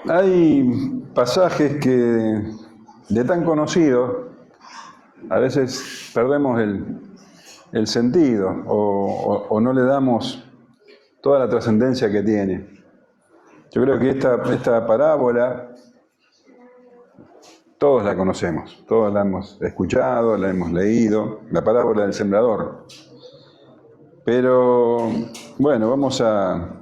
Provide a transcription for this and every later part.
Hay pasajes que, de tan conocidos, a veces perdemos el sentido o no le damos toda la trascendencia que tiene. Yo creo que esta parábola todos la conocemos, todos la hemos escuchado, la hemos leído, la parábola del sembrador. Pero bueno, vamos a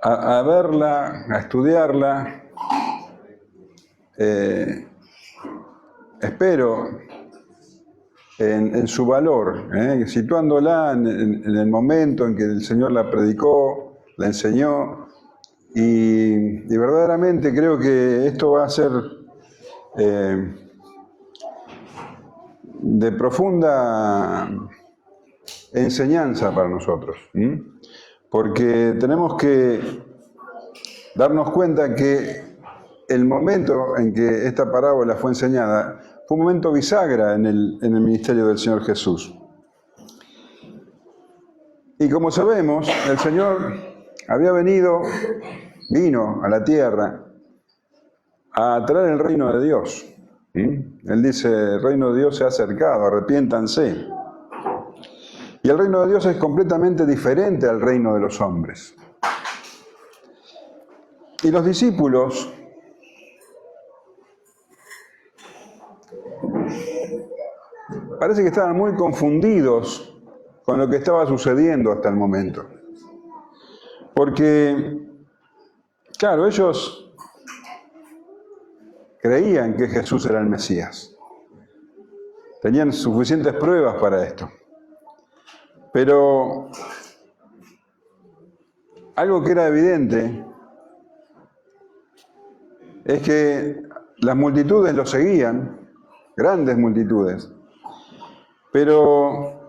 verla, a estudiarla. Espero en su valor, situándola en el momento en que el Señor la predicó, la enseñó, y verdaderamente creo que esto va a ser de profunda enseñanza para nosotros, porque tenemos que darnos cuenta que el momento en que esta parábola fue enseñada fue un momento bisagra en el ministerio del Señor Jesús. Y como sabemos, el Señor vino a la tierra a traer el reino de Dios. Él dice, el reino de Dios se ha acercado, arrepiéntanse. Y el reino de Dios es completamente diferente al reino de los hombres. Y los discípulos parece que estaban muy confundidos con lo que estaba sucediendo hasta el momento. Porque, claro, ellos creían que Jesús era el Mesías. Tenían suficientes pruebas para esto. Pero algo que era evidente es que las multitudes lo seguían, grandes multitudes, pero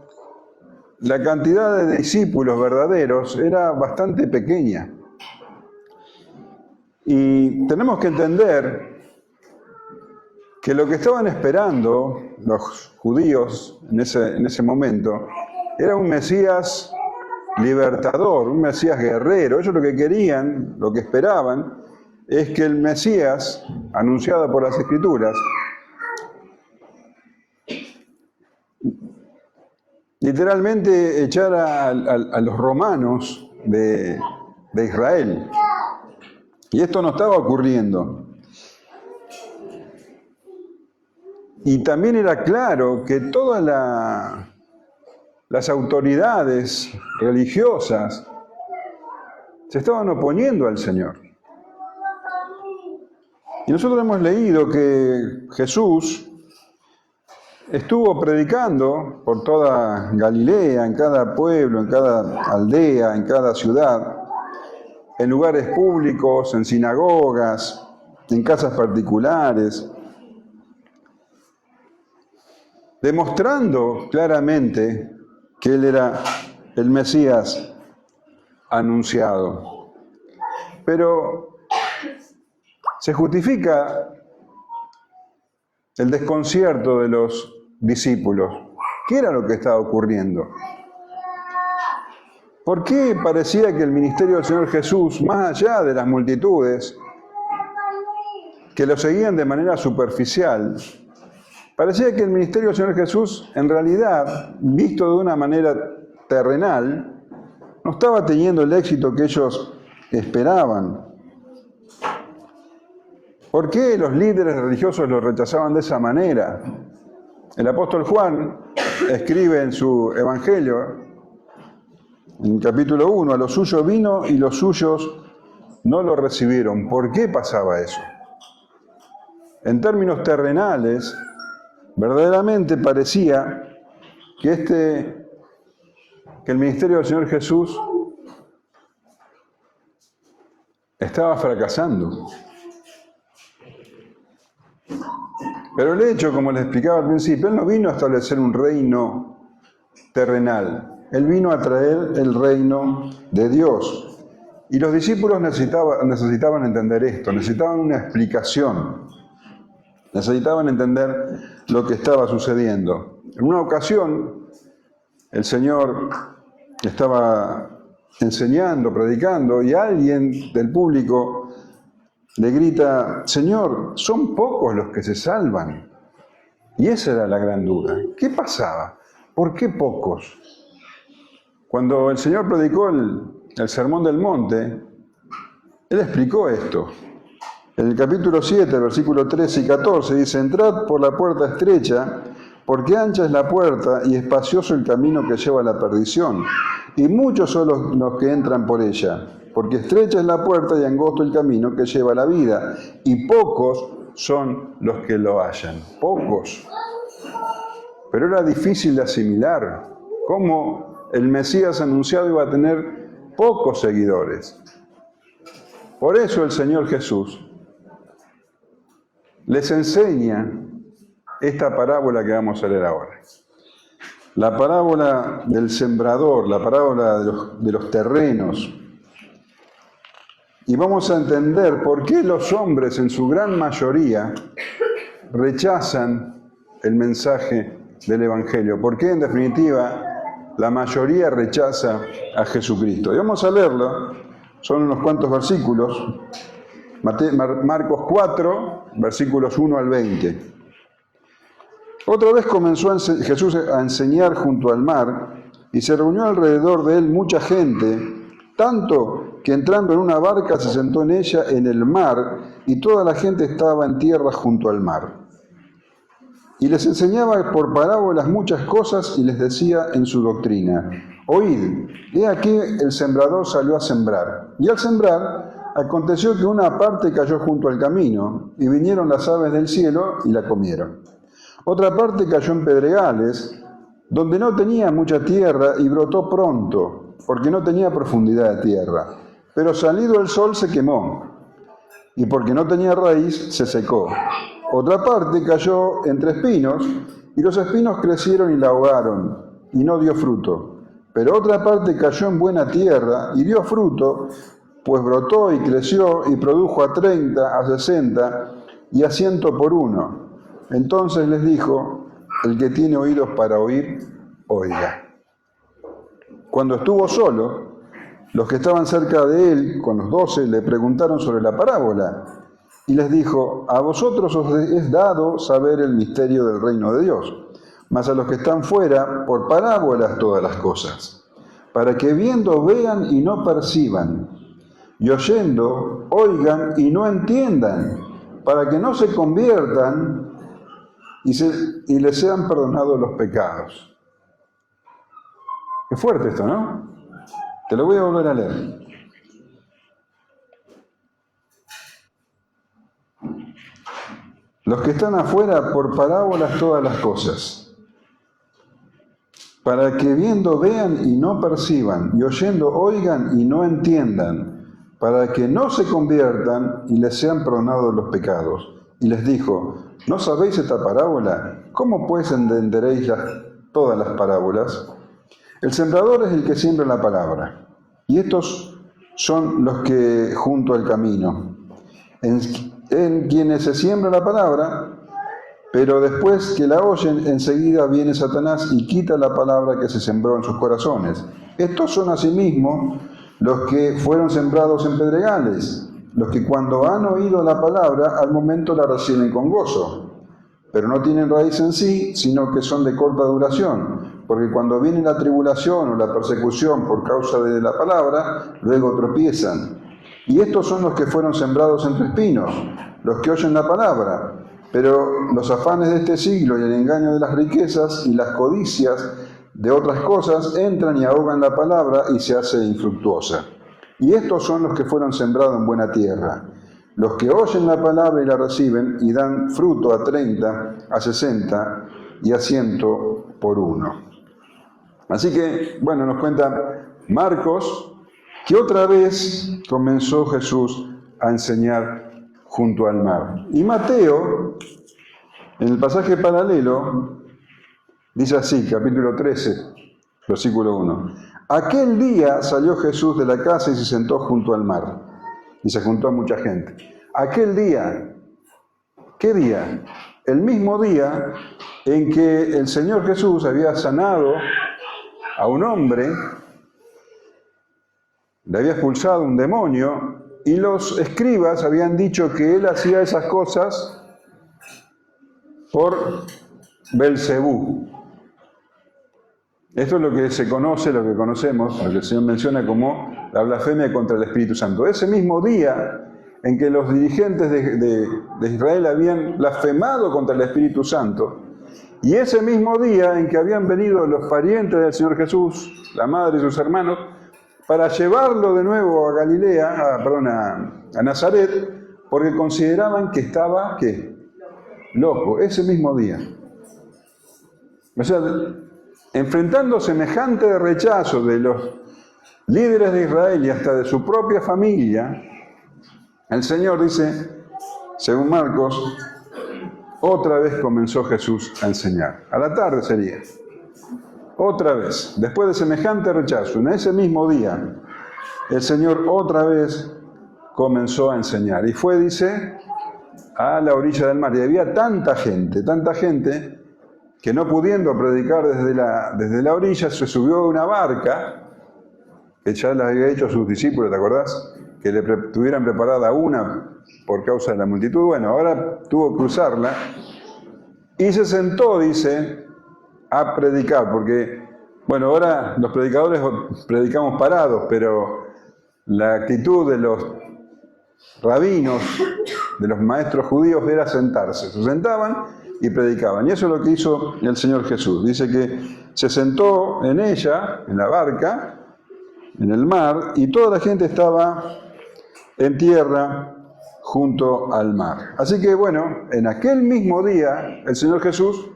la cantidad de discípulos verdaderos era bastante pequeña. Y tenemos que entender que lo que estaban esperando los judíos en ese momento era un Mesías libertador, un Mesías guerrero. Ellos lo que querían, lo que esperaban, es que el Mesías, anunciado por las Escrituras, literalmente echara a los romanos de Israel. Y esto no estaba ocurriendo. Y también era claro que todas las autoridades religiosas se estaban oponiendo al Señor. Y nosotros hemos leído que Jesús estuvo predicando por toda Galilea, en cada pueblo, en cada aldea, en cada ciudad, en lugares públicos, en sinagogas, en casas particulares, demostrando claramente que Él era el Mesías anunciado. Pero se justifica el desconcierto de los discípulos. ¿Qué era lo que estaba ocurriendo? ¿Por qué parecía que el ministerio del Señor Jesús, más allá de las multitudes que lo seguían de manera superficial, parecía que el ministerio del Señor Jesús, en realidad, visto de una manera terrenal, no estaba teniendo el éxito que ellos esperaban? ¿Por qué los líderes religiosos lo rechazaban de esa manera? El apóstol Juan escribe en su Evangelio, en el capítulo 1, a los suyos vino y los suyos no lo recibieron. ¿Por qué pasaba eso? En términos terrenales, verdaderamente parecía que el ministerio del Señor Jesús estaba fracasando. Pero el hecho, como les explicaba al principio, Él no vino a establecer un reino terrenal. Él vino a traer el reino de Dios. Y los discípulos necesitaban entender esto, necesitaban una explicación. Necesitaban entender lo que estaba sucediendo. En una ocasión, el Señor estaba enseñando, predicando, y alguien del público le grita: Señor, son pocos los que se salvan. Y esa era la gran duda. ¿Qué pasaba? ¿Por qué pocos? Cuando el Señor predicó el Sermón del Monte, Él explicó esto. En el capítulo 7, versículos 13 y 14, dice: entrad por la puerta estrecha, porque ancha es la puerta y espacioso el camino que lleva a la perdición, y muchos son los que entran por ella, porque estrecha es la puerta y angosto el camino que lleva a la vida, y pocos son los que lo hallan. Pocos. Pero era difícil de asimilar cómo el Mesías anunciado iba a tener pocos seguidores. Por eso el Señor Jesús les enseña esta parábola que vamos a leer ahora. La parábola del sembrador, la parábola de los terrenos. Y vamos a entender por qué los hombres en su gran mayoría rechazan el mensaje del Evangelio. ¿Por qué en definitiva la mayoría rechaza a Jesucristo? Y vamos a leerlo, son unos cuantos versículos. Marcos 4, versículos 1 al 20. Otra vez comenzó Jesús a enseñar junto al mar, y se reunió alrededor de él mucha gente, tanto que entrando en una barca se sentó en ella en el mar, y toda la gente estaba en tierra junto al mar. Y les enseñaba por parábolas muchas cosas, y les decía en su doctrina: oíd, he aquí el sembrador salió a sembrar, y al sembrar aconteció que una parte cayó junto al camino, y vinieron las aves del cielo y la comieron. Otra parte cayó en pedregales, donde no tenía mucha tierra, y brotó pronto, porque no tenía profundidad de tierra. Pero salido el sol se quemó, y porque no tenía raíz se secó. Otra parte cayó entre espinos, y los espinos crecieron y la ahogaron, y no dio fruto. Pero otra parte cayó en buena tierra, y dio fruto, pues brotó y creció y produjo a 30, a 60 y a 100 por uno. Entonces les dijo: el que tiene oídos para oír, oiga. Cuando estuvo solo, los que estaban cerca de él, con los 12, le preguntaron sobre la parábola. Y les dijo: a vosotros os es dado saber el misterio del reino de Dios, mas a los que están fuera, por parábolas todas las cosas, para que viendo vean y no perciban, y oyendo oigan y no entiendan, para que no se conviertan y les sean perdonados los pecados. Qué fuerte esto, ¿no? Te lo voy a volver a leer. Los que están afuera, por parábolas todas las cosas, para que viendo vean y no perciban, y oyendo oigan y no entiendan, para que no se conviertan y les sean perdonados los pecados. Y les dijo: ¿no sabéis esta parábola? ¿Cómo pues entenderéis todas las parábolas? El sembrador es el que siembra la palabra, y estos son los que junto al camino, en quienes se siembra la palabra, pero después que la oyen, enseguida viene Satanás y quita la palabra que se sembró en sus corazones. Estos son asimismo los que fueron sembrados en pedregales, los que cuando han oído la palabra, al momento la reciben con gozo, pero no tienen raíz en sí, sino que son de corta duración, porque cuando viene la tribulación o la persecución por causa de la palabra, luego tropiezan. Y estos son los que fueron sembrados entre espinos, los que oyen la palabra, pero los afanes de este siglo y el engaño de las riquezas y las codicias de otras cosas entran y ahogan la palabra y se hace infructuosa. Y estos son los que fueron sembrados en buena tierra, los que oyen la palabra y la reciben y dan fruto a 30, a 60 y a 100 por uno. Así que, bueno, nos cuenta Marcos que otra vez comenzó Jesús a enseñar junto al mar. Y Mateo, en el pasaje paralelo, dice así, capítulo 13, versículo 1. Aquel día salió Jesús de la casa y se sentó junto al mar. Y se juntó a mucha gente. Aquel día, ¿qué día? El mismo día en que el Señor Jesús había sanado a un hombre le había expulsado un demonio, y los escribas habían dicho que él hacía esas cosas por Belcebú. Esto es lo que se conoce, lo que conocemos, lo que el Señor menciona como la blasfemia contra el Espíritu Santo. Ese mismo día en que los dirigentes de Israel habían blasfemado contra el Espíritu Santo, y ese mismo día en que habían venido los parientes del Señor Jesús, la madre y sus hermanos, para llevarlo de nuevo a Galilea, a Nazaret, porque consideraban que estaba, ¿qué? Loco, ese mismo día. O sea, enfrentando semejante rechazo de los líderes de Israel y hasta de su propia familia, el Señor dice, según Marcos, otra vez comenzó Jesús a enseñar. A la tarde sería. Otra vez, después de semejante rechazo, en ese mismo día, el Señor otra vez comenzó a enseñar. Y fue, dice, a la orilla del mar. Y había tanta gente, que no pudiendo predicar desde la orilla, se subió a una barca, que ya la había hecho sus discípulos, ¿te acordás? Que le tuvieran preparada una por causa de la multitud. Bueno, ahora tuvo que cruzarla. Y se sentó, dice, a predicar, porque, bueno, ahora los predicadores predicamos parados, pero la actitud de los rabinos, de los maestros judíos, era sentarse. Se sentaban y predicaban. Y eso es lo que hizo el Señor Jesús. Dice que se sentó en ella, en la barca, en el mar, y toda la gente estaba en tierra junto al mar. Así que, bueno, en aquel mismo día, el Señor Jesús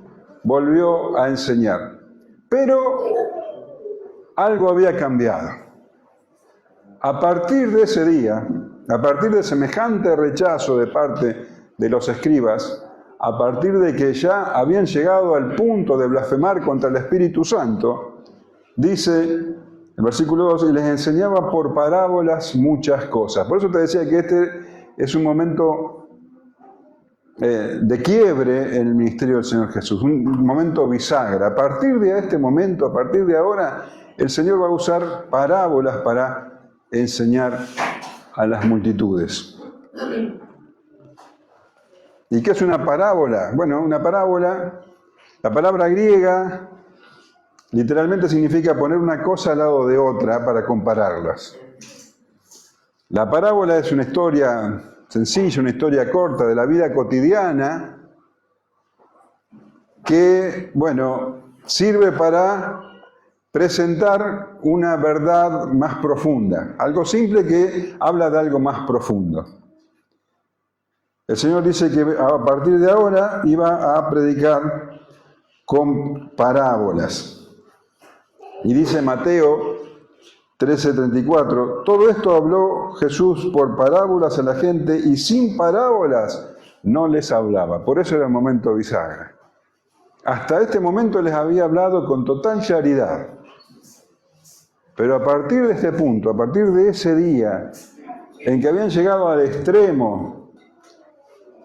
volvió a enseñar. Pero algo había cambiado. A partir de ese día, a partir de semejante rechazo de parte de los escribas, a partir de que ya habían llegado al punto de blasfemar contra el Espíritu Santo, dice el versículo 2, y les enseñaba por parábolas muchas cosas. Por eso te decía que este es un momento de quiebre en el ministerio del Señor Jesús, un momento bisagra. A partir de este momento, a partir de ahora, el Señor va a usar parábolas para enseñar a las multitudes. ¿Y qué es una parábola? Bueno, una parábola, la palabra griega literalmente significa poner una cosa al lado de otra para compararlas. La parábola es una historia sencilla, una historia corta de la vida cotidiana que, bueno, sirve para presentar una verdad más profunda, algo simple que habla de algo más profundo. El Señor dice que a partir de ahora iba a predicar con parábolas. Y dice Mateo 13:34, todo esto habló Jesús por parábolas a la gente y sin parábolas no les hablaba. Por eso era el momento bisagra. Hasta este momento les había hablado con total claridad. Pero a partir de este punto, a partir de ese día en que habían llegado al extremo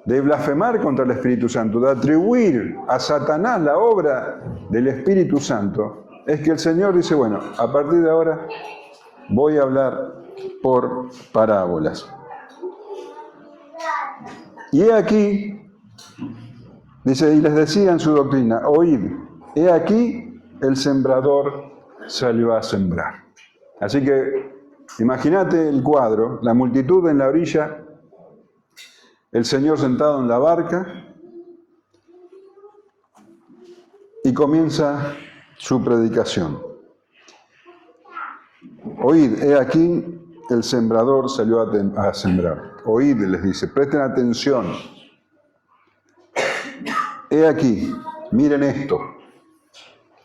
de blasfemar contra el Espíritu Santo, de atribuir a Satanás la obra del Espíritu Santo, es que el Señor dice, bueno, a partir de ahora voy a hablar por parábolas. Y he aquí, dice, y les decía en su doctrina, oíd, he aquí el sembrador salió a sembrar. Así que imagínate el cuadro, la multitud en la orilla, el Señor sentado en la barca y comienza su predicación. Oíd, he aquí el sembrador salió a sembrar. Oíd, les dice, presten atención. He aquí, miren esto.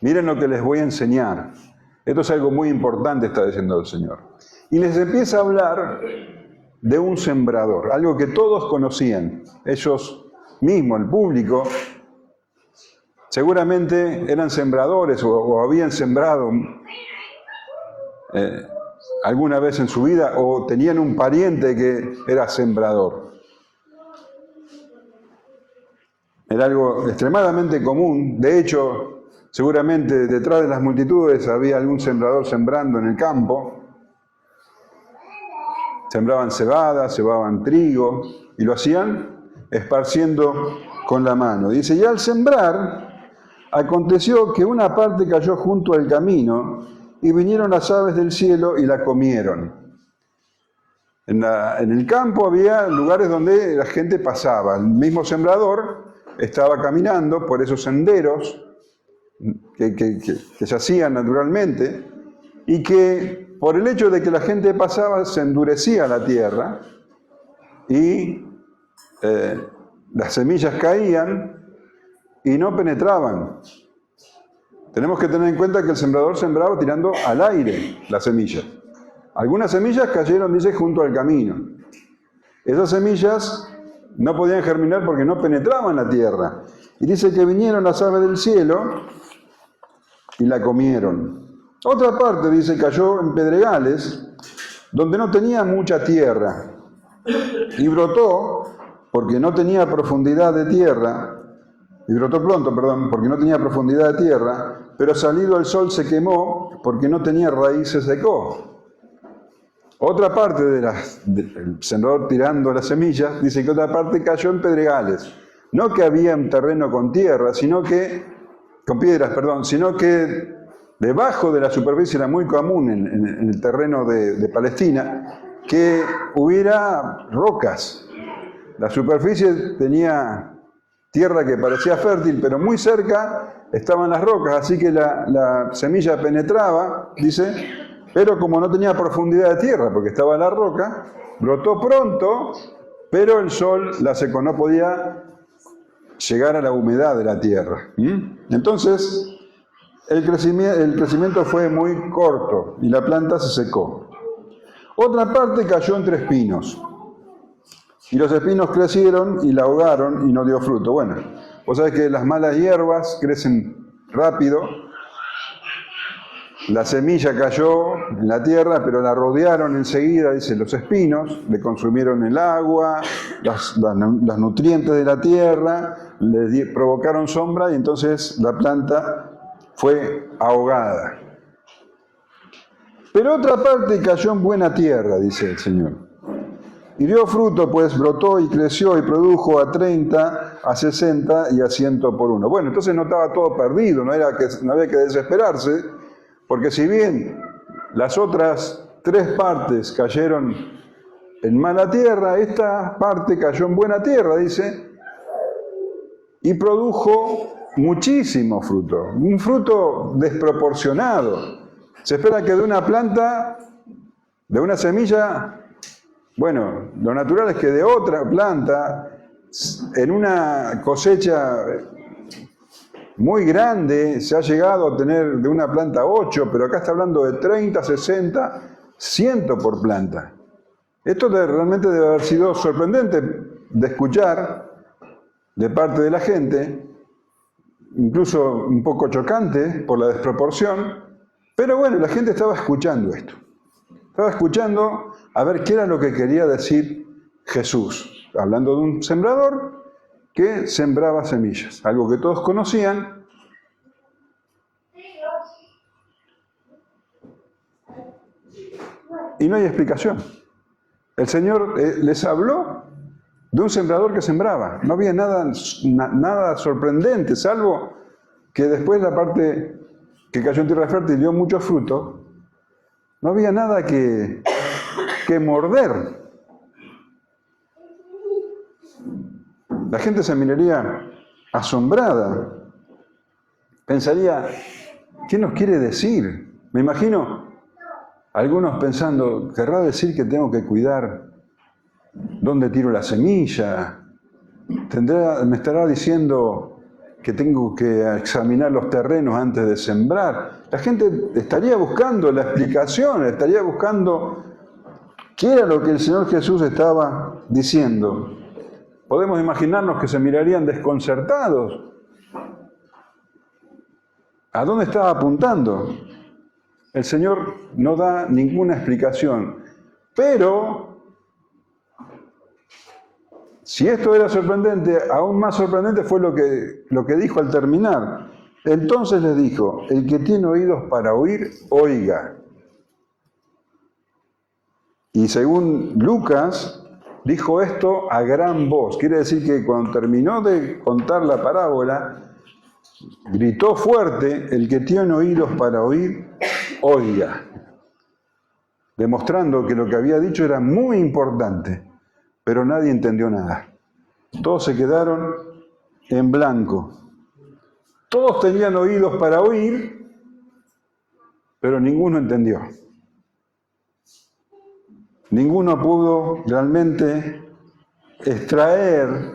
Miren lo que les voy a enseñar. Esto es algo muy importante, está diciendo el Señor. Y les empieza a hablar de un sembrador, algo que todos conocían, ellos mismos, el público, seguramente eran sembradores o habían sembrado alguna vez en su vida o tenían un pariente que era sembrador. Era algo extremadamente común, de hecho, seguramente detrás de las multitudes había algún sembrador sembrando en el campo. sembraban cebada, cebaban trigo, y lo hacían esparciendo con la mano. Dice, y al sembrar, aconteció que una parte cayó junto al camino, y vinieron las aves del cielo y la comieron. En el campo había lugares donde la gente pasaba. El mismo sembrador estaba caminando por esos senderos que se hacían naturalmente, y que por el hecho de que la gente pasaba se endurecía la tierra y las semillas caían y no penetraban. Tenemos que tener en cuenta que el sembrador sembraba tirando al aire las semillas. Algunas semillas cayeron, dice, junto al camino. Esas semillas no podían germinar porque no penetraban la tierra. Y dice que vinieron las aves del cielo y la comieron. Otra parte, dice, cayó en pedregales, donde no tenía mucha tierra, y brotó, porque no tenía profundidad de tierra, porque no tenía profundidad de tierra, pero salido el sol se quemó, porque no tenía raíz se secó. Otra parte del sembrador tirando las semillas, dice que otra parte cayó en pedregales. No que había un terreno con tierra, con piedras, sino que debajo de la superficie era muy común en el terreno de Palestina que hubiera rocas. La superficie tenía tierra que parecía fértil, pero muy cerca estaban las rocas, así que la semilla penetraba, dice, pero como no tenía profundidad de tierra, porque estaba en la roca, brotó pronto, pero el sol la secó, no podía llegar a la humedad de la tierra. Entonces, el crecimiento fue muy corto y la planta se secó. Otra parte cayó entre espinos. Y los espinos crecieron y la ahogaron y no dio fruto. Bueno, vos sabés que las malas hierbas crecen rápido. La semilla cayó en la tierra, pero la rodearon enseguida, dice, los espinos, le consumieron el agua, las nutrientes de la tierra, provocaron sombra y entonces la planta fue ahogada. Pero otra parte cayó en buena tierra, dice el Señor. Y dio fruto, pues brotó y creció y produjo a 30, a 60 y a 100 por uno. Bueno, entonces no estaba todo perdido, no había que desesperarse, porque si bien las otras 3 partes cayeron en mala tierra, esta parte cayó en buena tierra, dice, y produjo muchísimo fruto, un fruto desproporcionado. Se espera que de una planta, de una semilla, bueno, lo natural es que de otra planta, en una cosecha muy grande, se ha llegado a tener de una planta 8, pero acá está hablando de 30, 60, 100 por planta. Esto realmente debe haber sido sorprendente de escuchar de parte de la gente, incluso un poco chocante por la desproporción, pero bueno, la gente estaba escuchando esto. Estaba escuchando a ver qué era lo que quería decir Jesús, hablando de un sembrador que sembraba semillas, algo que todos conocían. Y no hay explicación. El Señor les habló de un sembrador que sembraba. No había nada sorprendente, salvo que después la parte que cayó en tierra fértil dio mucho fruto. No había nada que morder. La gente se miraría asombrada. Pensaría, ¿qué nos quiere decir? Me imagino algunos pensando, ¿querrá decir que tengo que cuidar dónde tiro la semilla? ¿Me estará diciendo que tengo que examinar los terrenos antes de sembrar? La gente estaría buscando la explicación, estaría buscando qué era lo que el Señor Jesús estaba diciendo. Podemos imaginarnos que se mirarían desconcertados. ¿A dónde estaba apuntando? El Señor no da ninguna explicación. Pero, si esto era sorprendente, aún más sorprendente fue lo que dijo al terminar. Entonces les dijo, el que tiene oídos para oír, oiga. Y según Lucas, dijo esto a gran voz. Quiere decir que cuando terminó de contar la parábola, gritó fuerte: el que tiene oídos para oír, oiga. Demostrando que lo que había dicho era muy importante, pero nadie entendió nada. Todos se quedaron en blanco. Todos tenían oídos para oír, pero ninguno entendió. Ninguno pudo realmente extraer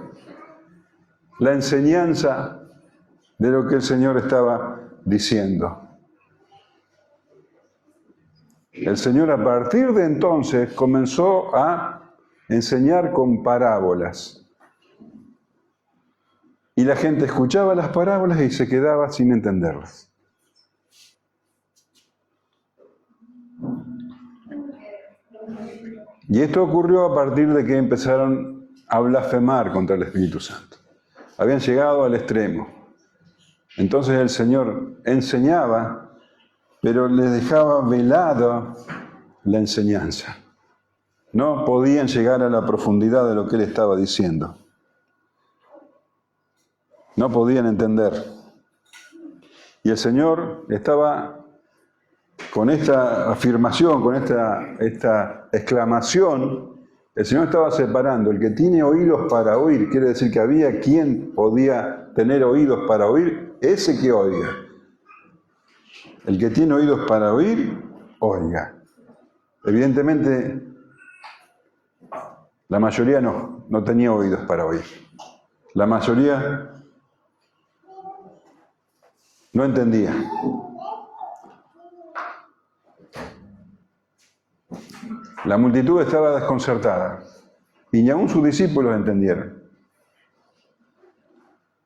la enseñanza de lo que el Señor estaba diciendo. El Señor a partir de entonces comenzó a enseñar con parábolas. Y la gente escuchaba las parábolas y se quedaba sin entenderlas. Y esto ocurrió a partir de que empezaron a blasfemar contra el Espíritu Santo. Habían llegado al extremo. Entonces el Señor enseñaba, pero les dejaba velada la enseñanza. No podían llegar a la profundidad de lo que Él estaba diciendo. No podían entender. Y el Señor estaba con esta afirmación, con esta exclamación, el Señor estaba separando. El que tiene oídos para oír, quiere decir que había quien podía tener oídos para oír, ese que oiga. El que tiene oídos para oír, oiga. Evidentemente, la mayoría no tenía oídos para oír. La mayoría no entendía. La multitud estaba desconcertada y ni aun sus discípulos entendieron.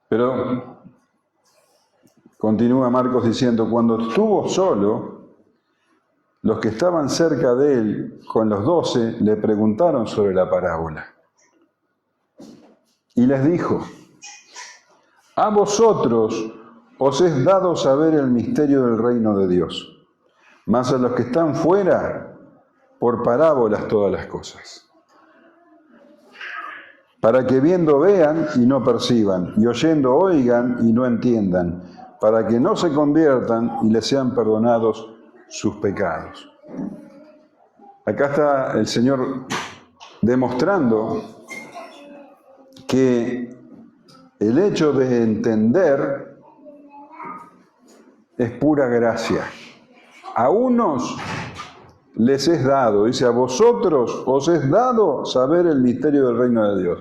Pero continúa Marcos diciendo: cuando estuvo solo, los que estaban cerca de él con los 12 le preguntaron sobre la parábola. Y les dijo: a vosotros os es dado saber el misterio del reino de Dios, mas a los que están fuera, por parábolas todas las cosas, para que viendo vean y no perciban, y oyendo oigan y no entiendan, para que no se conviertan y les sean perdonados sus pecados. Acá está el Señor demostrando que el hecho de entender es pura gracia. A unos les es dado, dice, a vosotros os es dado saber el misterio del reino de Dios.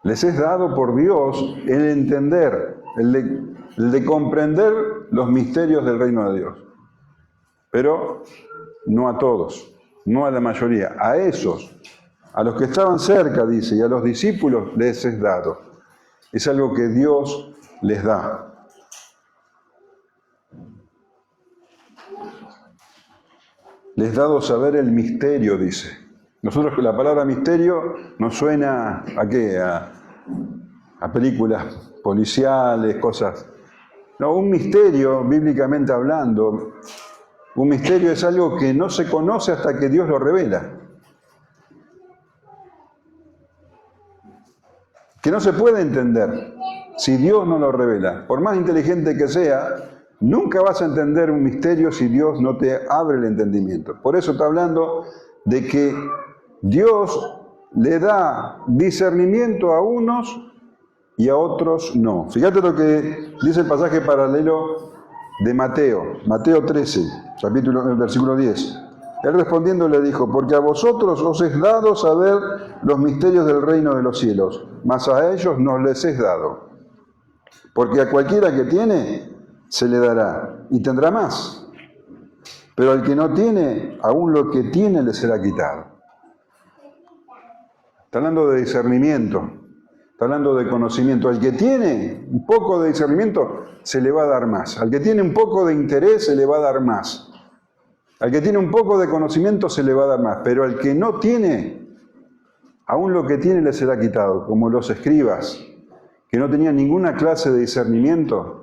Les es dado por Dios el entender, el de comprender los misterios del reino de Dios. Pero no a todos, no a la mayoría, a esos, a los que estaban cerca, dice, y a los discípulos les es dado. Es algo que Dios les da. Les es dado saber el misterio, dice. Nosotros, la palabra misterio nos suena ¿a qué? A películas policiales, cosas. No, un misterio, bíblicamente hablando, un misterio es algo que no se conoce hasta que Dios lo revela. Que no se puede entender si Dios no lo revela. Por más inteligente que sea, nunca vas a entender un misterio si Dios no te abre el entendimiento. Por eso está hablando de que Dios le da discernimiento a unos y a otros no. Fíjate lo que dice el pasaje paralelo de Mateo 13, versículo 10. Él respondiendo le dijo: porque a vosotros os es dado saber los misterios del reino de los cielos, mas a ellos no les es dado. Porque a cualquiera que tiene, se le dará, y tendrá más. Pero al que no tiene, aún lo que tiene le será quitado. Está hablando de discernimiento, está hablando de conocimiento. Al que tiene un poco de discernimiento, se le va a dar más. Al que tiene un poco de interés, se le va a dar más. Al que tiene un poco de conocimiento, se le va a dar más. Pero al que no tiene, aún lo que tiene le será quitado. Como los escribas, que no tenían ninguna clase de discernimiento,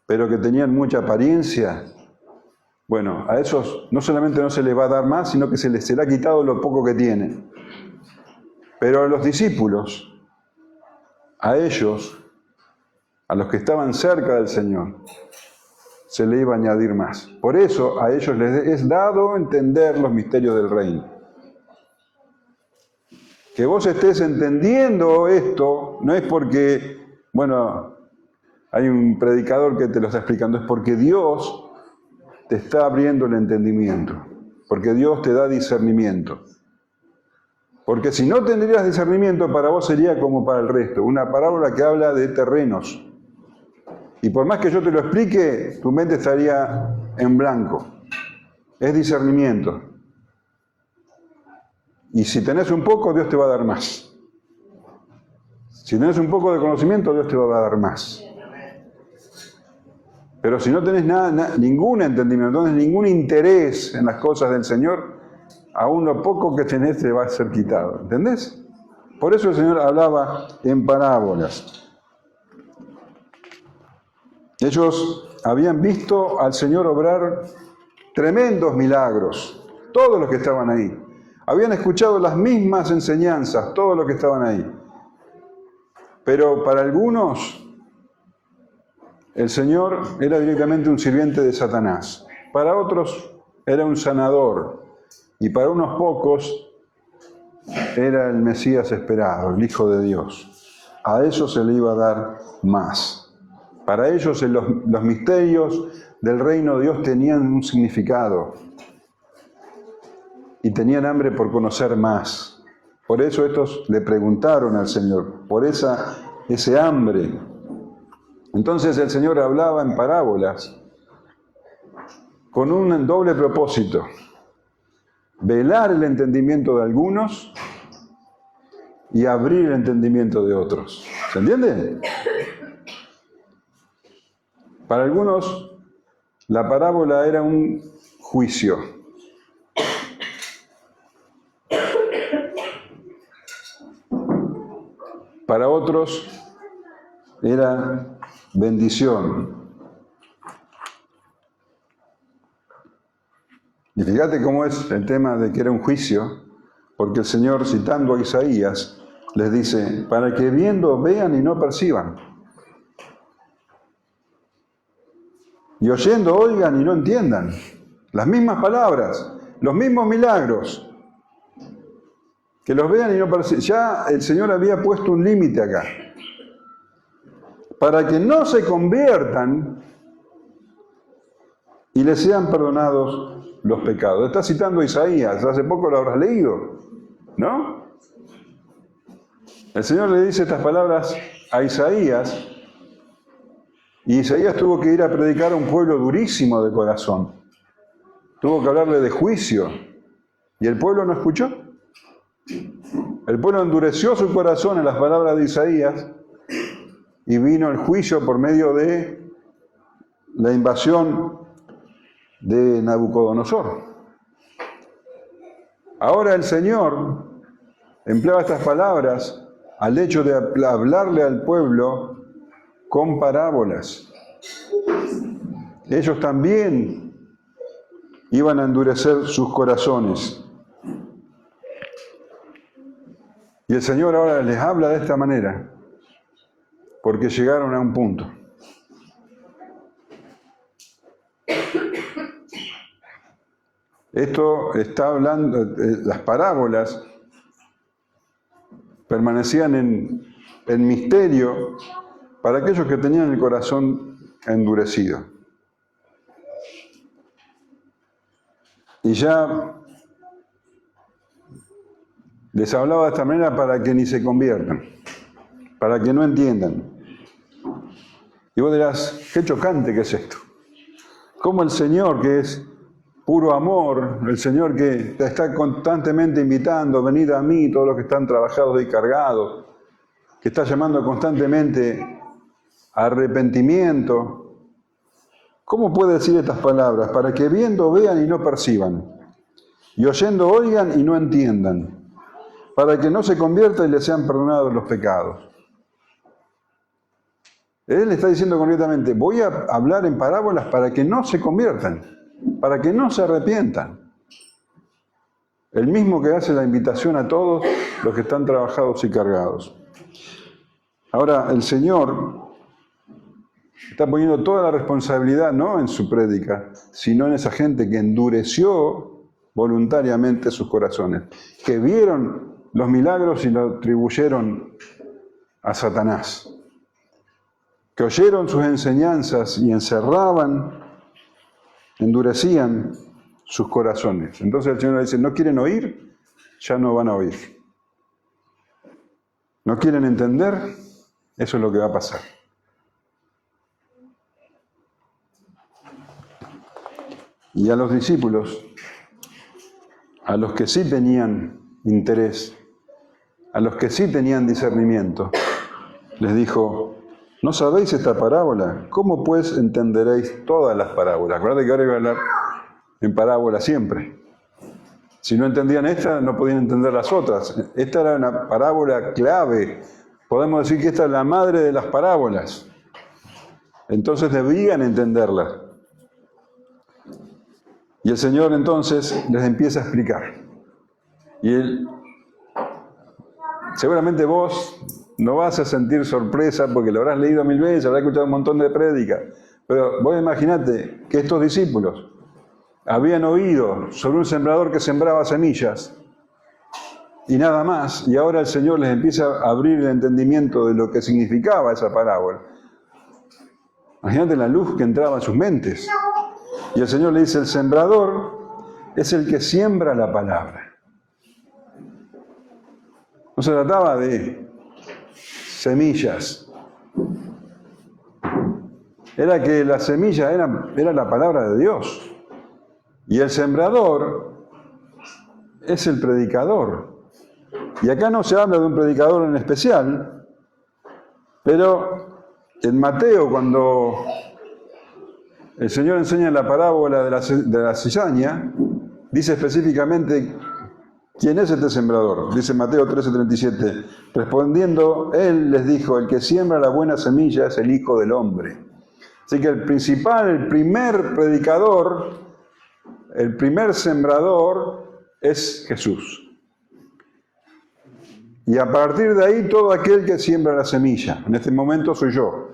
pero que tenían mucha apariencia, Bueno, a esos no solamente no se les va a dar más, sino que se les será quitado lo poco que tienen. Pero a los discípulos, a ellos, a los que estaban cerca del Señor, se le iba a añadir más. Por eso a ellos les es dado entender los misterios del reino. Que vos estés entendiendo esto no es porque, bueno, hay un predicador que te lo está explicando, es porque Dios te está abriendo el entendimiento, porque Dios te da discernimiento. Porque si no tendrías discernimiento, para vos sería como para el resto, una parábola que habla de terrenos. Y por más que yo te lo explique, tu mente estaría en blanco. Es discernimiento. Y si tenés un poco, Dios te va a dar más. Si tenés un poco de conocimiento, Dios te va a dar más. Pero si no tenés ningún entendimiento, no tenés ningún interés en las cosas del Señor, aún lo poco que tenés te va a ser quitado. ¿Entendés? Por eso el Señor hablaba en parábolas. Ellos habían visto al Señor obrar tremendos milagros, todos los que estaban ahí. Habían escuchado las mismas enseñanzas, todos los que estaban ahí. Pero para algunos, el Señor era directamente un sirviente de Satanás. Para otros, era un sanador. Y para unos pocos, era el Mesías esperado, el Hijo de Dios. A eso se le iba a dar más. Para ellos los misterios del reino de Dios tenían un significado. Y tenían hambre por conocer más. Por eso estos le preguntaron al Señor, por ese hambre. Entonces el Señor hablaba en parábolas con un doble propósito. Velar el entendimiento de algunos y abrir el entendimiento de otros. ¿Se entiende? Para algunos, la parábola era un juicio. Para otros, era bendición. Y fíjate cómo es el tema de que era un juicio, porque el Señor, citando a Isaías, les dice, para que viendo vean y no perciban, y oyendo oigan y no entiendan. Las mismas palabras, los mismos milagros, que los vean y no perciban. Ya el Señor había puesto un límite acá, para que no se conviertan y les sean perdonados los pecados. Está citando a Isaías, hace poco lo habrás leído, ¿no? El Señor le dice estas palabras a Isaías, y Isaías tuvo que ir a predicar a un pueblo durísimo de corazón. Tuvo que hablarle de juicio, y el pueblo no escuchó. El pueblo endureció su corazón en las palabras de Isaías, y vino el juicio por medio de la invasión de Nabucodonosor. Ahora el Señor empleaba estas palabras al hecho de hablarle al pueblo con parábolas. Ellos también iban a endurecer sus corazones. Y el Señor ahora les habla de esta manera, porque llegaron a un punto. Esto está hablando, las parábolas permanecían en misterio para aquellos que tenían el corazón endurecido. Y ya les hablaba de esta manera para que ni se conviertan, para que no entiendan. Y vos dirás, qué chocante que es esto. ¿Cómo el Señor, que es puro amor, el Señor que te está constantemente invitando, venid a mí, todos los que están trabajados y cargados, que está llamando constantemente a arrepentimiento, ¿cómo puede decir estas palabras? Para que viendo vean y no perciban, y oyendo oigan y no entiendan, para que no se conviertan y les sean perdonados los pecados. Él le está diciendo concretamente, voy a hablar en parábolas para que no se conviertan. para que no se arrepientan. El mismo que hace la invitación a todos los que están trabajados y cargados. Ahora, el Señor está poniendo toda la responsabilidad no en su prédica, sino en esa gente que endureció voluntariamente sus corazones, que vieron los milagros y lo atribuyeron a Satanás, que oyeron sus enseñanzas y endurecían sus corazones. Entonces el Señor le dice, ¿no quieren oír? Ya no van a oír. ¿No quieren entender? Eso es lo que va a pasar. Y a los discípulos, a los que sí tenían interés, a los que sí tenían discernimiento, les dijo, ¿no sabéis esta parábola? ¿Cómo pues entenderéis todas las parábolas? Acuérdate que ahora iba a hablar en parábola siempre. Si no entendían esta, no podían entender las otras. Esta era una parábola clave. Podemos decir que esta es la madre de las parábolas. Entonces debían entenderla. Y el Señor entonces les empieza a explicar. Y seguramente vos no vas a sentir sorpresa porque lo habrás leído 1000 veces, habrás escuchado un montón de prédicas. Pero vos imaginate que estos discípulos habían oído sobre un sembrador que sembraba semillas y nada más, y ahora el Señor les empieza a abrir el entendimiento de lo que significaba esa parábola. Imagínate la luz que entraba en sus mentes. Y el Señor le dice, el sembrador es el que siembra la palabra. No se trataba de semillas. Era que la semilla era la palabra de Dios. Y el sembrador es el predicador. Y acá no se habla de un predicador en especial, pero en Mateo, cuando el Señor enseña la parábola de la cizaña, dice específicamente quién es este sembrador. Dice Mateo 13:37, respondiendo, Él les dijo, el que siembra la buena semilla es el Hijo del Hombre. Así que el primer predicador, el primer sembrador es Jesús. Y a partir de ahí todo aquel que siembra la semilla. En este momento soy yo.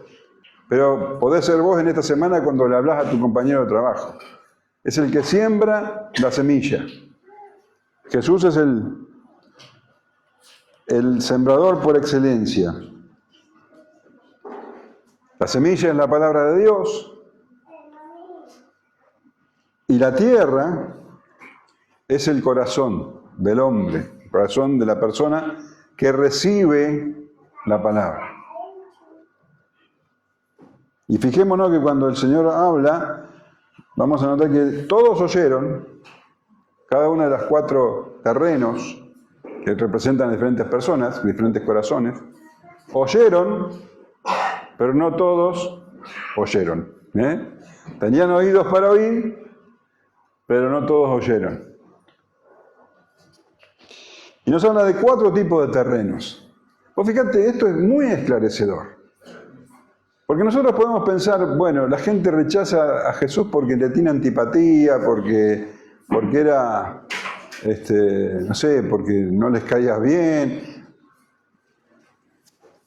Pero podés ser vos en esta semana cuando le hablas a tu compañero de trabajo. Es el que siembra la semilla. Jesús es el sembrador por excelencia. La semilla es la palabra de Dios. Y la tierra es el corazón del hombre, el corazón de la persona que recibe la palabra. Y fijémonos que cuando el Señor habla, vamos a notar que todos oyeron, cada uno de los 4 terrenos que representan diferentes personas, diferentes corazones, oyeron, pero no todos oyeron. Tenían oídos para oír, pero no todos oyeron. Y nos habla de 4 tipos de terrenos. Vos fíjate, esto es muy esclarecedor. Porque nosotros podemos pensar, bueno, la gente rechaza a Jesús porque le tiene antipatía, porque era, no sé, porque no les caía bien.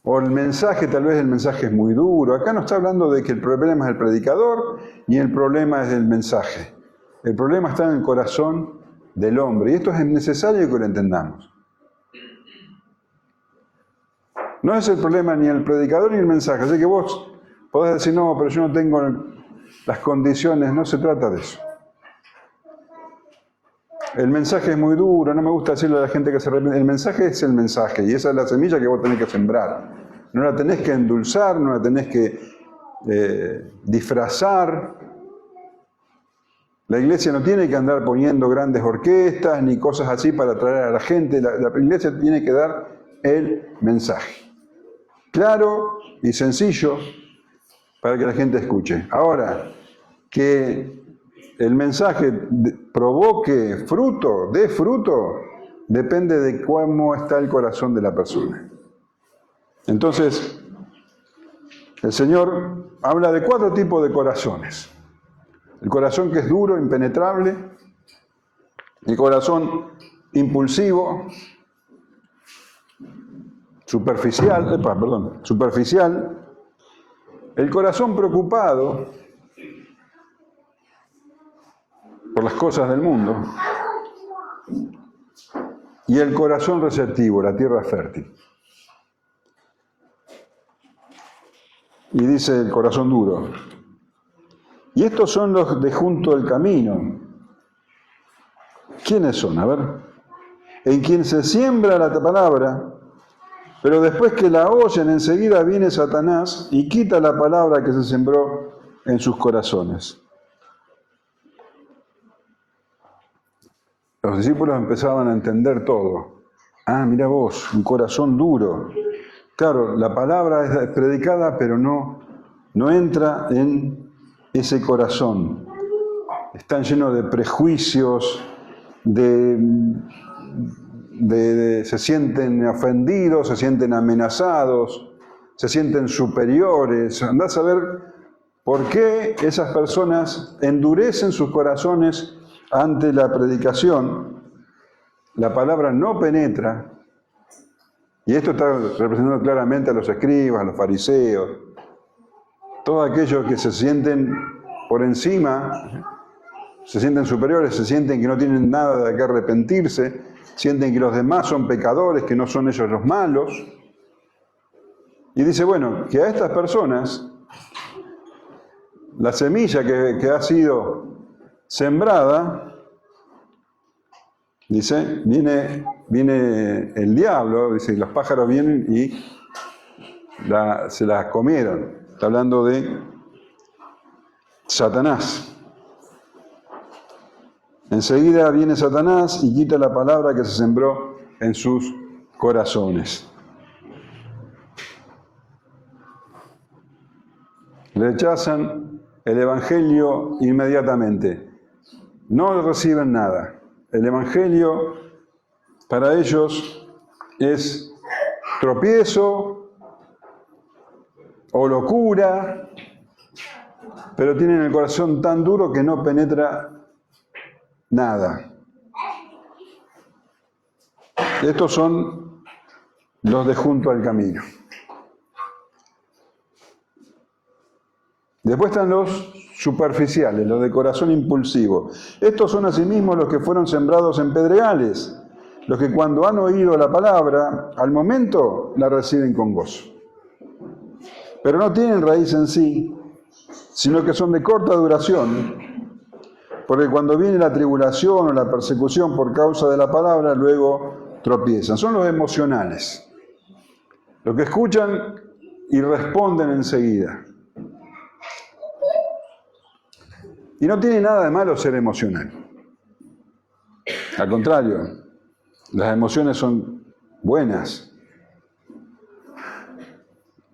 O el mensaje, tal vez el mensaje es muy duro. Acá no está hablando de que el problema es el predicador, ni el problema es el mensaje. El problema está en el corazón del hombre. Y esto es necesario que lo entendamos. No es el problema ni el predicador ni el mensaje. Así que vos podés decir, no, pero yo no tengo las condiciones. No se trata de eso. El mensaje es muy duro, no me gusta decirle a la gente que se arrepiente. El mensaje es el mensaje y esa es la semilla que vos tenés que sembrar. No la tenés que endulzar, no la tenés que disfrazar. La iglesia no tiene que andar poniendo grandes orquestas ni cosas así para atraer a la gente. La iglesia tiene que dar el mensaje. Claro y sencillo para que la gente escuche. Ahora, que el mensaje provoque fruto, dé fruto, depende de cómo está el corazón de la persona. Entonces, el Señor habla de 4 tipos de corazones. El corazón que es duro, impenetrable, el corazón impulsivo, superficial, el corazón preocupado por las cosas del mundo y el corazón receptivo, la tierra fértil. Y dice el corazón duro. Y estos son los de junto al camino. ¿Quiénes son? A ver. En quien se siembra la palabra, pero después que la oyen, enseguida viene Satanás y quita la palabra que se sembró en sus corazones. Los discípulos empezaban a entender todo. Ah, mira vos, un corazón duro. Claro, la palabra es predicada, pero no entra en ese corazón. Están llenos de prejuicios, se sienten ofendidos, se sienten amenazados, se sienten superiores. Andá a saber por qué esas personas endurecen sus corazones ante la predicación. La palabra no penetra, y esto está representando claramente a los escribas, a los fariseos, todos aquellos que se sienten por encima, se sienten superiores, se sienten que no tienen nada de qué arrepentirse, sienten que los demás son pecadores, que no son ellos los malos. Y dice, bueno, que a estas personas, la semilla que ha sido sembrada, dice, viene el diablo, dice, los pájaros vienen y se las comieron. Está hablando de Satanás. Enseguida viene Satanás y quita la palabra que se sembró en sus corazones. Rechazan el Evangelio inmediatamente. No reciben nada. El Evangelio para ellos es tropiezo o locura, pero tienen el corazón tan duro que no penetra nada. Estos son los de junto al camino. Después están los superficiales, los de corazón impulsivo. Estos son asimismo los que fueron sembrados en pedregales, los que cuando han oído la palabra, al momento la reciben con gozo. Pero no tienen raíz en sí, sino que son de corta duración, porque cuando viene la tribulación o la persecución por causa de la palabra, luego tropiezan. Son los emocionales, los que escuchan y responden enseguida. Y no tiene nada de malo ser emocional. Al contrario, las emociones son buenas.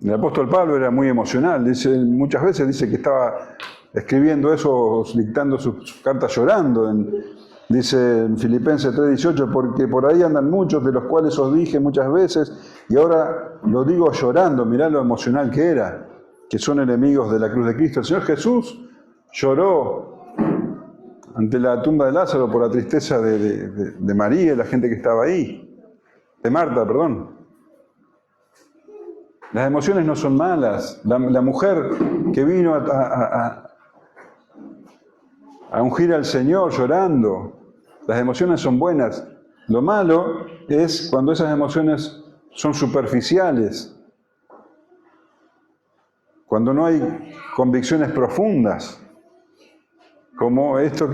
El apóstol Pablo era muy emocional. Muchas veces dice que estaba escribiendo eso, dictando sus cartas llorando. Dice en Filipenses 3:18, porque por ahí andan muchos, de los cuales os dije muchas veces, y ahora lo digo llorando. Mirá lo emocional que era, que son enemigos de la cruz de Cristo. El Señor Jesús lloró ante la tumba de Lázaro por la tristeza de María y la gente que estaba ahí, de Marta, perdón. Las emociones no son malas. La mujer que vino a ungir al Señor llorando, las emociones son buenas. Lo malo es cuando esas emociones son superficiales, cuando no hay convicciones profundas. Como esta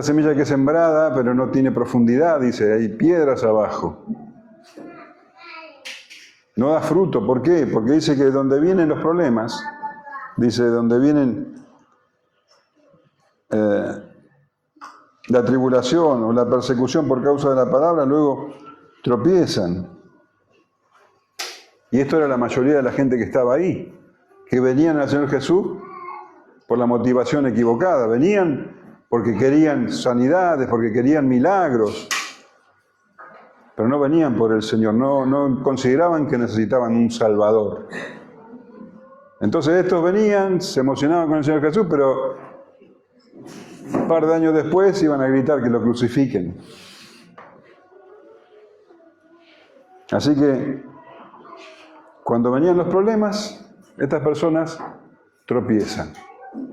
semilla que es sembrada, pero no tiene profundidad, dice, hay piedras abajo. No da fruto, ¿por qué? Porque dice que donde vienen los problemas, dice, donde vienen la tribulación o la persecución por causa de la palabra, luego tropiezan. Y esto era la mayoría de la gente que estaba ahí, que venían al Señor Jesús por la motivación equivocada. Venían porque querían sanidades, porque querían milagros, pero no venían por el Señor, no consideraban que necesitaban un Salvador. Entonces estos venían, se emocionaban con el Señor Jesús, pero Un par de años después iban a gritar que lo crucifiquen. Así que, cuando venían los problemas, estas personas tropiezan.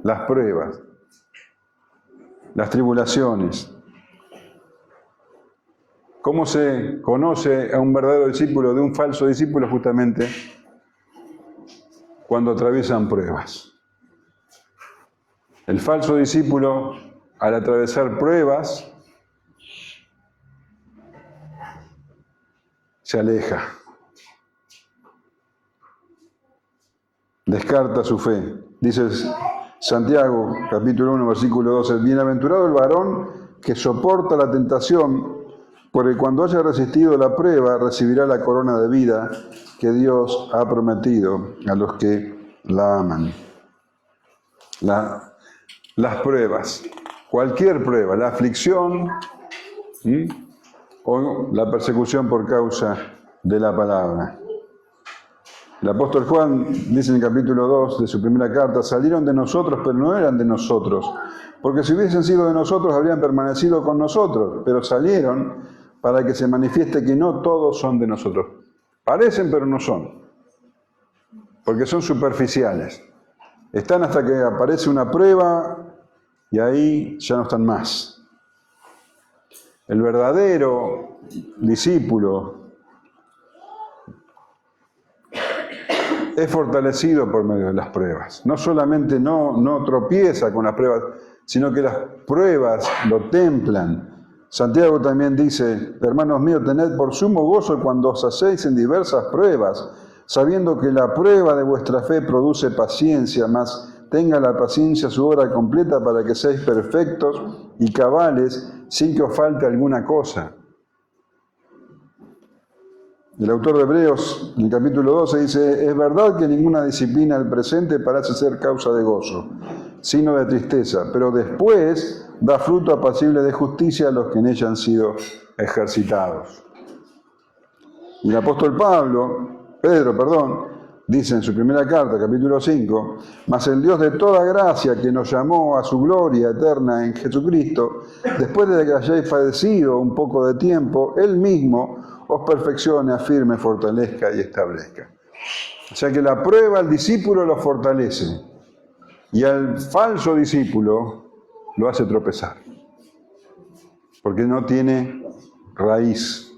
Las pruebas, las tribulaciones. ¿Cómo se conoce a un verdadero discípulo de un falso discípulo? Justamente cuando atraviesan pruebas. El falso discípulo, al atravesar pruebas, se aleja, descarta su fe. Dice Santiago, capítulo 1, versículo 12, bienaventurado el varón que soporta la tentación, porque cuando haya resistido la prueba, recibirá la corona de vida que Dios ha prometido a los que la aman. Las pruebas, cualquier prueba, la aflicción o la persecución por causa de la palabra. El apóstol Juan dice en el capítulo 2 de su primera carta, salieron de nosotros, pero no eran de nosotros, porque si hubiesen sido de nosotros, habrían permanecido con nosotros, pero salieron para que se manifieste que no todos son de nosotros. Parecen, pero no son, porque son superficiales. Están hasta que aparece una prueba y ahí ya no están más. El verdadero discípulo es fortalecido por medio de las pruebas. No solamente no tropieza con las pruebas, sino que las pruebas lo templan. Santiago también dice, hermanos míos, tened por sumo gozo cuando os hacéis en diversas pruebas, sabiendo que la prueba de vuestra fe produce paciencia, mas tenga la paciencia su obra completa para que seáis perfectos y cabales sin que os falte alguna cosa. El autor de Hebreos, en el capítulo 12, dice, es verdad que ninguna disciplina al presente parece ser causa de gozo, sino de tristeza, pero después da fruto apacible de justicia a los que en ella han sido ejercitados. Y el apóstol Pedro, dice en su primera carta, capítulo 5, mas el Dios de toda gracia que nos llamó a su gloria eterna en Jesucristo, después de que hayáis padecido un poco de tiempo, Él mismo os perfeccione, afirme, fortalezca y establezca. O sea que la prueba al discípulo lo fortalece y al falso discípulo lo hace tropezar, porque no tiene raíz,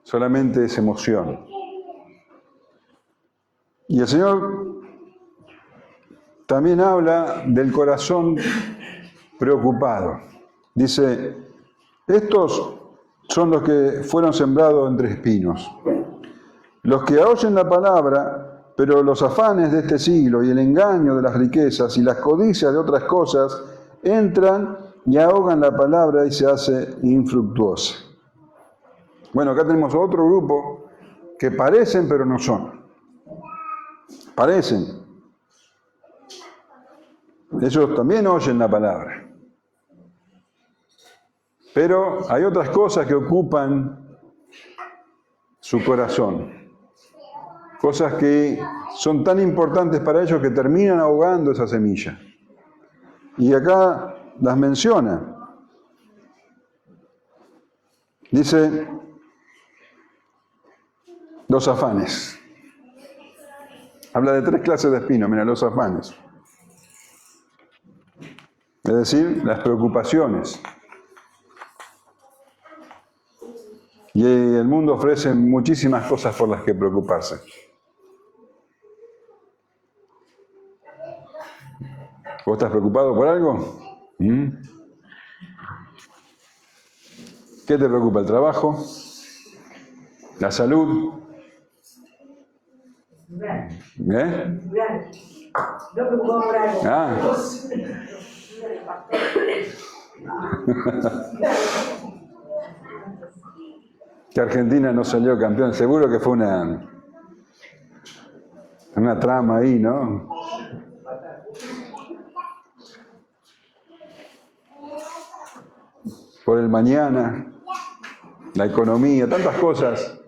solamente es emoción. Y el Señor también habla del corazón preocupado. Dice, estos son los que fueron sembrados entre espinos, los que oyen la palabra, pero los afanes de este siglo y el engaño de las riquezas y las codicias de otras cosas entran y ahogan la palabra y se hace infructuosa. Bueno, acá tenemos otro grupo que parecen pero no son. Parecen. Ellos también oyen la palabra. Pero hay otras cosas que ocupan su corazón. Cosas que son tan importantes para ellos que terminan ahogando esa semilla. Y acá las menciona. Dice, los afanes. Habla de 3 clases de espinos, mira, los afanes. Es decir, las preocupaciones. Y el mundo ofrece muchísimas cosas por las que preocuparse. ¿Vos estás preocupado por algo? ¿Qué te preocupa? ¿El trabajo? ¿La salud? ¿Eh? No preocupado por algo. Ah. Que Argentina no salió campeón. Seguro que fue una trama ahí, ¿no? Por el mañana, la economía, tantas cosas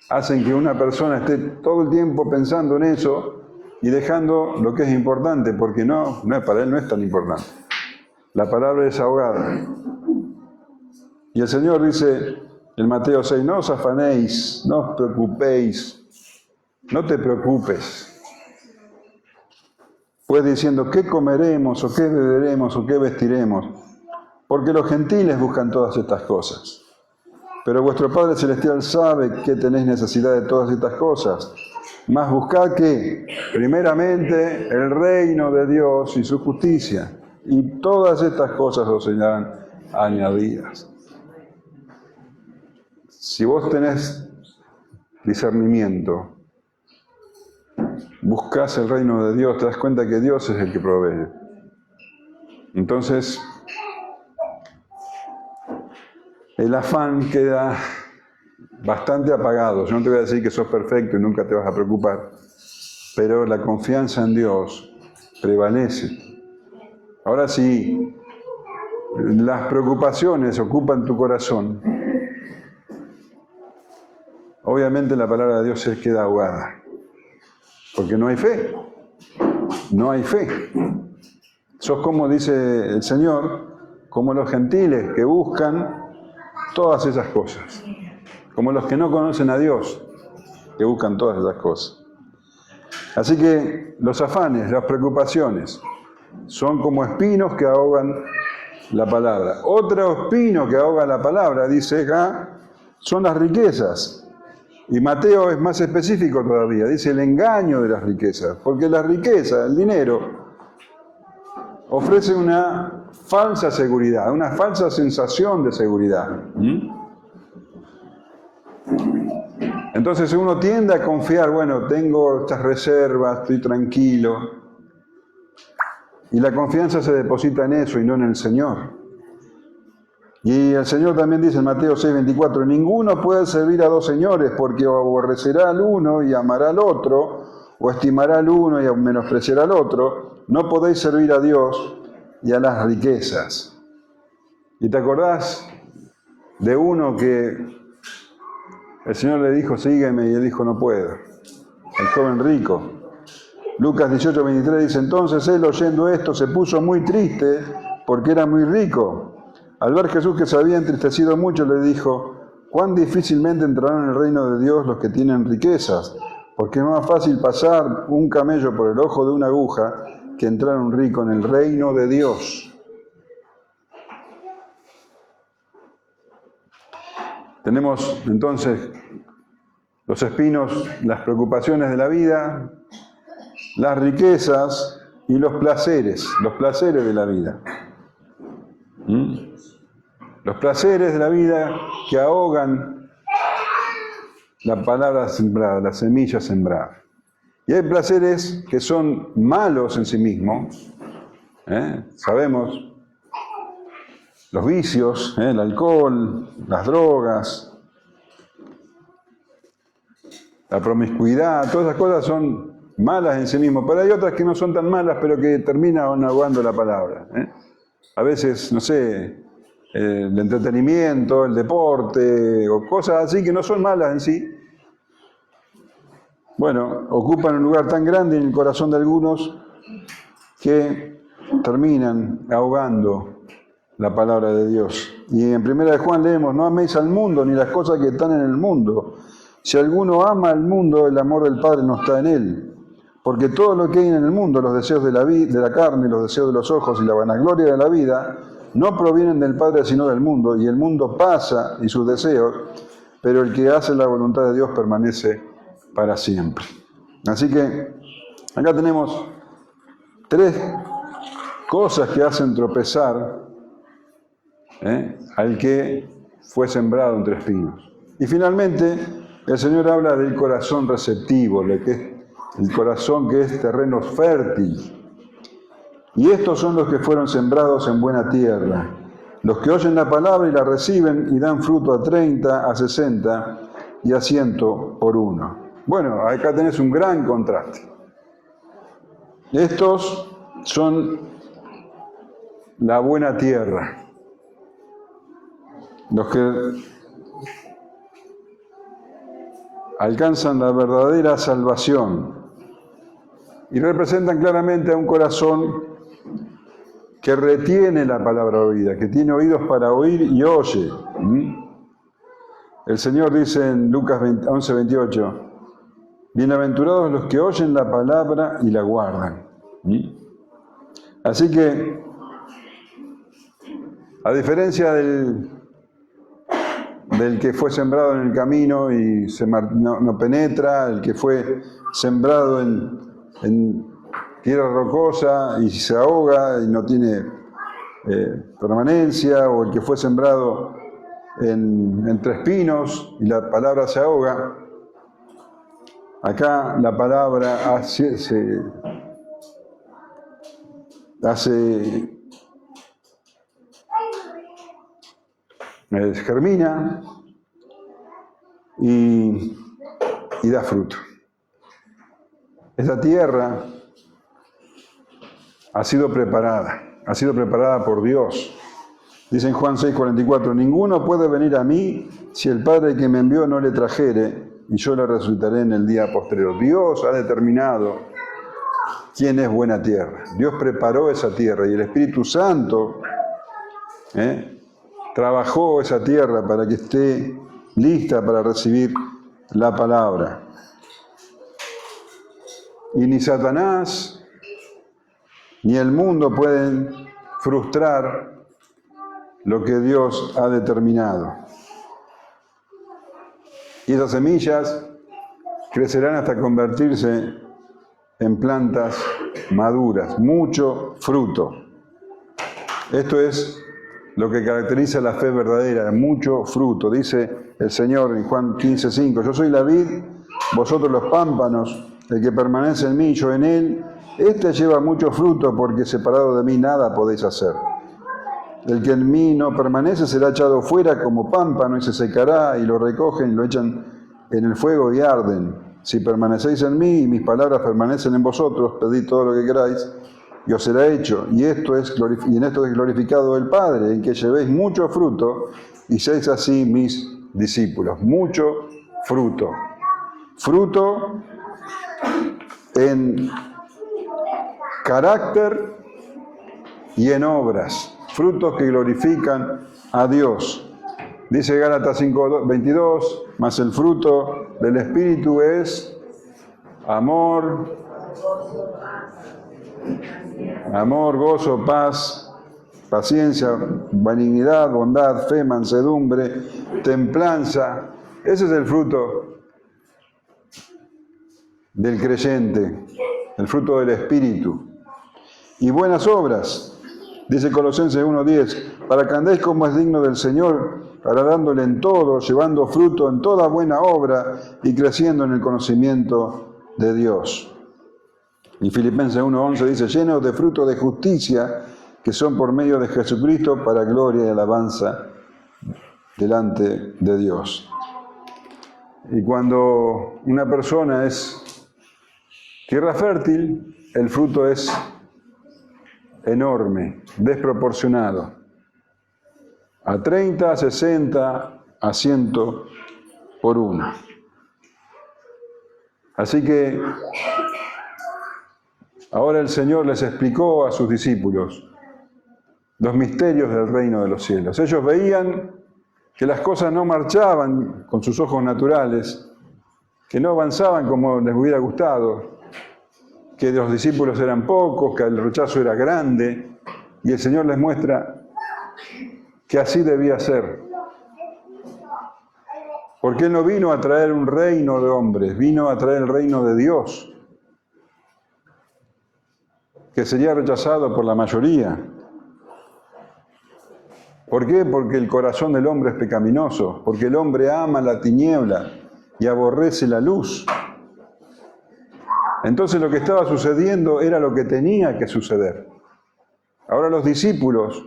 hacen que una persona esté todo el tiempo pensando en eso y dejando lo que es importante, porque no es para él, no es tan importante. La palabra es ahogada. Y el Señor dice en Mateo 6, no os afanéis, no os preocupéis, no te preocupes. Pues diciendo, ¿qué comeremos, o qué beberemos, o qué vestiremos? Porque los gentiles buscan todas estas cosas. Pero vuestro Padre Celestial sabe que tenéis necesidad de todas estas cosas. Mas buscad que, primeramente, el reino de Dios y su justicia, y todas estas cosas os serán añadidas. Si vos tenés discernimiento, buscás el reino de Dios, te das cuenta que Dios es el que provee. Entonces, el afán queda bastante apagado. Yo no te voy a decir que sos perfecto y nunca te vas a preocupar, pero la confianza en Dios prevalece. Ahora sí, las preocupaciones ocupan tu corazón. Obviamente la palabra de Dios se queda ahogada, porque no hay fe. No hay fe. Sos como dice el Señor, como los gentiles que buscan todas esas cosas, como los que no conocen a Dios, que buscan todas esas cosas. Así que los afanes, las preocupaciones, son como espinos que ahogan la palabra. Otro espino que ahoga la palabra, dice acá, son las riquezas. Y Mateo es más específico todavía, dice el engaño de las riquezas, porque la riqueza, el dinero, ofrece una falsa seguridad, una falsa sensación de seguridad. Entonces uno tiende a confiar, bueno, tengo estas reservas, estoy tranquilo. Y la confianza se deposita en eso y no en el Señor. Y el Señor también dice en Mateo 6:24, ninguno puede servir a dos señores, porque o aborrecerá al uno y amará al otro, o estimará al uno y menospreciará al otro. No podéis servir a Dios y a las riquezas. ¿Y te acordás de uno que el Señor le dijo, sígueme, y él dijo, no puedo? El joven rico. Lucas 18:23 dice, entonces él, oyendo esto, se puso muy triste porque era muy rico. Al ver Jesús que se había entristecido mucho, le dijo, cuán difícilmente entrarán en el reino de Dios los que tienen riquezas, porque es más fácil pasar un camello por el ojo de una aguja que entrar un rico en el reino de Dios. Tenemos entonces los espinos, las preocupaciones de la vida, las riquezas y los placeres de la vida. Los placeres de la vida que ahogan la palabra sembrada, la semilla sembrada. Y hay placeres que son malos en sí mismos. Sabemos, los vicios, el alcohol, las drogas, la promiscuidad, todas esas cosas son malas en sí mismos. Pero hay otras que no son tan malas, pero que terminan ahogando la palabra. A veces, no sé, el entretenimiento, el deporte, o cosas así que no son malas en sí. Bueno, ocupan un lugar tan grande en el corazón de algunos que terminan ahogando la palabra de Dios. Y en 1 de Juan leemos, no améis al mundo ni las cosas que están en el mundo. Si alguno ama al mundo, el amor del Padre no está en él. Porque todo lo que hay en el mundo, los deseos de la carne, los deseos de los ojos y la vanagloria de la vida, no provienen del Padre sino del mundo, y el mundo pasa y sus deseos, pero el que hace la voluntad de Dios permanece para siempre. Así que acá tenemos 3 cosas que hacen tropezar al que fue sembrado entre espinos. Y finalmente, el Señor habla del corazón receptivo, de que es el corazón que es terreno fértil. Y estos son los que fueron sembrados en buena tierra, los que oyen la palabra y la reciben y dan fruto a 30, a 60 y a 100 por uno. Bueno, acá tenés un gran contraste. Estos son la buena tierra, los que alcanzan la verdadera salvación y representan claramente a un corazón que retiene la palabra oída, que tiene oídos para oír y oye. El Señor dice en Lucas 11:28, bienaventurados los que oyen la palabra y la guardan. Así que, a diferencia del que fue sembrado en el camino y no penetra, el que fue sembrado en tierra rocosa y se ahoga y no tiene permanencia, o el que fue sembrado entre espinos y la palabra se ahoga, acá la palabra germina y da fruto. Esta tierra ha sido preparada por Dios. Dice en Juan 6:44, ninguno puede venir a mí si el Padre que me envió no le trajere, y yo le resucitaré en el día posterior. Dios ha determinado quién es buena tierra. Dios preparó esa tierra y el Espíritu Santo trabajó esa tierra para que esté lista para recibir la palabra. Y ni Satanás ni el mundo pueden frustrar lo que Dios ha determinado. Y esas semillas crecerán hasta convertirse en plantas maduras, mucho fruto. Esto es lo que caracteriza la fe verdadera, mucho fruto. Dice el Señor en Juan 15:5, yo soy la vid, vosotros los pámpanos, el que permanece en mí y yo en él, este lleva mucho fruto, porque separado de mí nada podéis hacer. El que en mí no permanece será echado fuera como pámpano y se secará, y lo recogen y lo echan en el fuego y arden. Si permanecéis en mí y mis palabras permanecen en vosotros, pedid todo lo que queráis y os será hecho. Y en esto es glorificado el Padre, en que llevéis mucho fruto y seáis así mis discípulos. Mucho fruto. Fruto en carácter y en obras. Frutos que glorifican a Dios. Dice Gálatas 5:22, mas el fruto del Espíritu es amor, gozo, paz, paciencia, benignidad, bondad, fe, mansedumbre, templanza. Ese es el fruto del creyente, el fruto del Espíritu. Y buenas obras. Dice Colosenses 1:10, para que andéis como es digno del Señor, agradándole en todo, llevando fruto en toda buena obra y creciendo en el conocimiento de Dios. Y Filipenses 1:11 dice, llenos de fruto de justicia, que son por medio de Jesucristo para gloria y alabanza delante de Dios. Y cuando una persona es tierra fértil, el fruto es enorme, desproporcionado. A 30, a 60, a 100 por 1. Así que ahora el Señor les explicó a sus discípulos los misterios del reino de los cielos. Ellos veían que las cosas no marchaban con sus ojos naturales, que no avanzaban como les hubiera gustado, que los discípulos eran pocos, que el rechazo era grande, y el Señor les muestra que así debía ser. Porque Él no vino a traer un reino de hombres, vino a traer el reino de Dios, que sería rechazado por la mayoría. ¿Por qué? Porque el corazón del hombre es pecaminoso, porque el hombre ama la tiniebla y aborrece la luz. Entonces lo que estaba sucediendo era lo que tenía que suceder. Ahora los discípulos,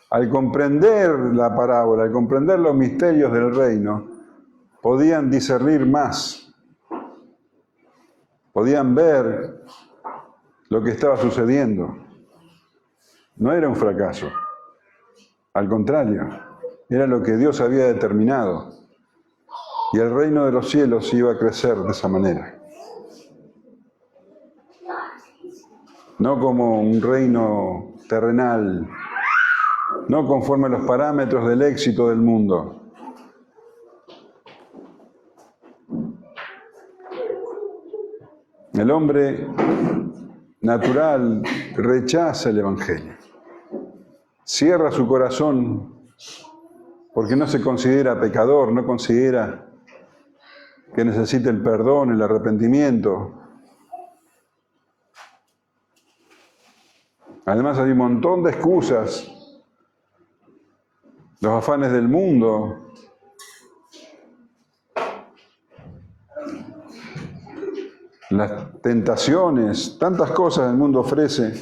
al comprender la parábola, al comprender los misterios del reino, podían discernir más. Podían ver lo que estaba sucediendo. No era un fracaso. Al contrario, era lo que Dios había determinado. Y el reino de los cielos iba a crecer de esa manera. No como un reino terrenal, no conforme a los parámetros del éxito del mundo. El hombre natural rechaza el Evangelio, cierra su corazón porque no se considera pecador, no considera que necesite el perdón, el arrepentimiento. Además hay un montón de excusas, los afanes del mundo, las tentaciones, tantas cosas el mundo ofrece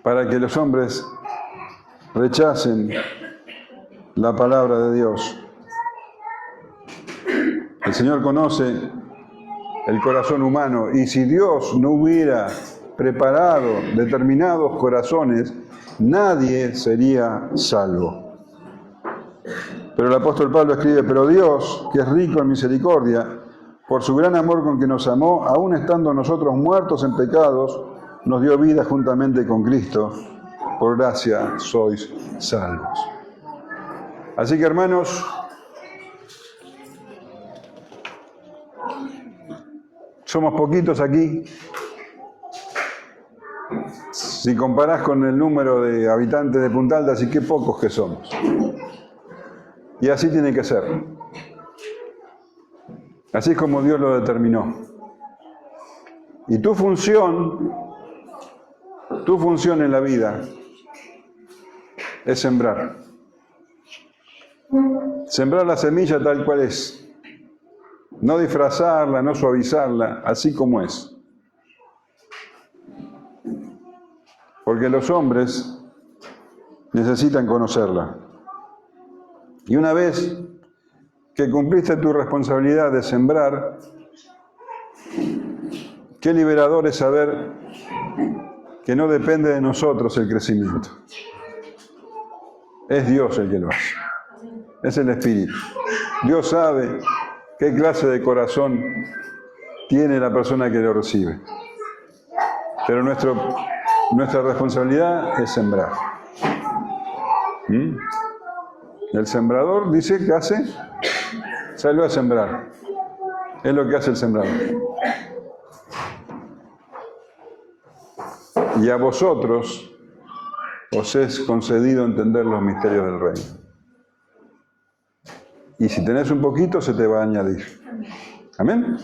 para que los hombres rechacen la palabra de Dios. El Señor conoce el corazón humano y si Dios no hubiera preparado determinados corazones, nadie sería salvo. Pero el apóstol Pablo escribe, pero Dios, que es rico en misericordia, por su gran amor con que nos amó, aun estando nosotros muertos en pecados, nos dio vida juntamente con Cristo. Por gracia sois salvos. Así que, hermanos, somos poquitos aquí. Si comparás con el número de habitantes de Punta Alta, sí que pocos que somos. Y así tiene que ser. Así es como Dios lo determinó. Y tu función en la vida es sembrar. Sembrar la semilla tal cual es. No disfrazarla, no suavizarla, así como es. Porque los hombres necesitan conocerla. Y una vez que cumpliste tu responsabilidad de sembrar, qué liberador es saber que no depende de nosotros el crecimiento. Es Dios el que lo hace. Es el Espíritu. Dios sabe qué clase de corazón tiene la persona que lo recibe. Pero nuestra responsabilidad es sembrar. El sembrador dice que hace, salió a sembrar. Es lo que hace el sembrador. Y a vosotros os es concedido entender los misterios del reino. Y si tenés un poquito, se te va a añadir. ¿Amén?